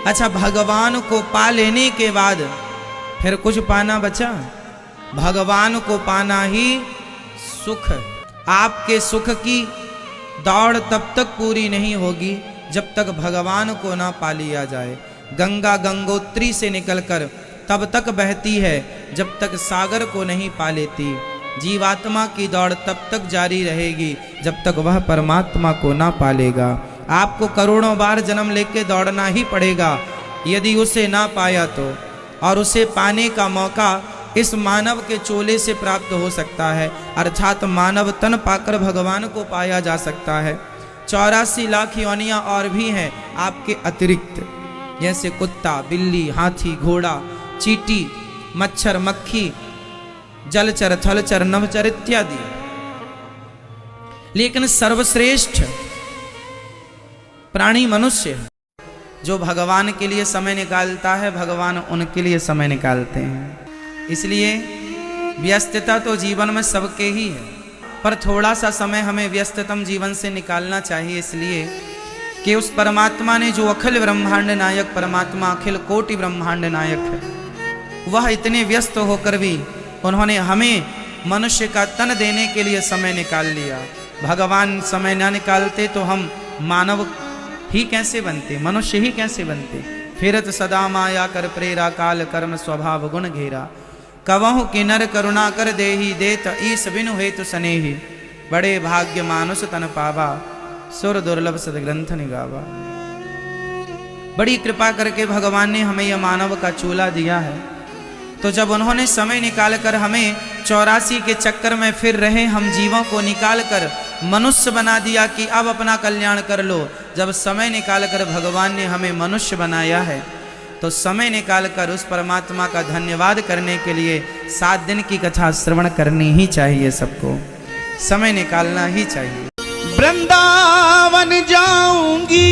अच्छा, भगवान को पा लेने के बाद फिर कुछ पाना बचा? भगवान को पाना ही सुख। आपके सुख की दौड़ तब तक पूरी नहीं होगी जब तक भगवान को ना पा लिया जाए। गंगा गंगोत्री से निकलकर तब तक बहती है जब तक सागर को नहीं पा लेती। जीवात्मा की दौड़ तब तक जारी रहेगी जब तक वह परमात्मा को ना पालेगा। आपको करोड़ों बार जन्म लेके दौड़ना ही पड़ेगा यदि उसे ना पाया तो, और उसे पाने का मौका इस मानव के चोले से प्राप्त हो सकता है, अर्थात मानव तन पाकर भगवान को पाया जा सकता है। 84 लाख योनियां और भी हैं आपके अतिरिक्त, जैसे कुत्ता, बिल्ली, हाथी, घोड़ा, चींटी, मच्छर, मक्खी, जलचर, थलचर, नभचर इत्यादि। लेकिन सर्वश्रेष्ठ प्राणी मनुष्य है, जो भगवान के लिए समय निकालता है, भगवान उनके लिए समय निकालते हैं। इसलिए व्यस्तता तो जीवन में सबके ही है, पर थोड़ा सा समय हमें व्यस्ततम जीवन से निकालना चाहिए, इसलिए कि उस परमात्मा ने, जो अखिल ब्रह्मांड नायक परमात्मा, अखिल कोटि ब्रह्मांड नायक है, वह इतने व्यस्त होकर भी उन्होंने हमें मनुष्य का तन देने के लिए समय निकाल लिया। भगवान समय ना निकालते तो हम मानव ही कैसे बनते, मनुष्य ही कैसे बनते। फिरत सदा माया कर प्रेरा, काल कर्म स्वभाव गुण घेरा, कवहु किन्नर करुणा कर देही, देत ईस बिनु हेतु सनेही, बड़े भाग्य मानुष तन पावा, सुर दुर्लभ सदग्रंथ निगावा। बड़ी कृपा करके भगवान ने हमें यह मानव का चूल्हा दिया है, तो जब उन्होंने समय निकाल कर हमें 84 के चक्कर में फिर रहे हम जीवों को निकाल कर मनुष्य बना दिया कि अब अपना कल्याण कर लो। जब समय निकाल कर भगवान ने हमें मनुष्य बनाया है, तो समय निकाल कर उस परमात्मा का धन्यवाद करने के लिए 7 दिन की कथा श्रवण करनी ही चाहिए। सबको समय निकालना ही चाहिए। वृंदावन जाऊंगी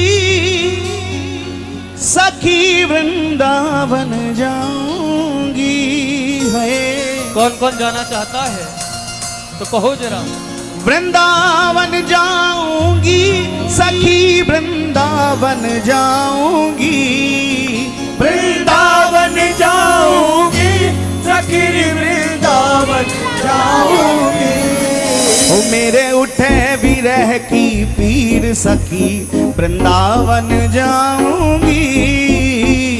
सखी, वृंदावन जाऊंगी है। कौन कौन जाना चाहता है तो कहो जरा। वृंदावन जाऊंगी सखी, वृंदावन जाऊंगी, वृंदावन जाऊंगी सखी, वृंदावन जाऊंगी। ओ मेरे उठे विरह की पीर सखी, वृंदावन जाऊंगी।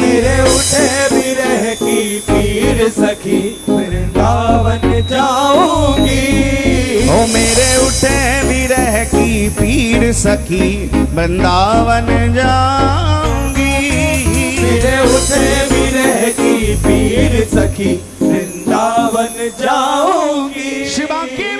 मेरे उठे विरह की पीर सखी, वृंदावन जाऊंगी। ओ मेरे उठे विरह की पीर सखी, वृंदावन जाऊंगी। मेरे उठे विरह की पीर सखी, वृंदावन जाऊंगी। शिवा की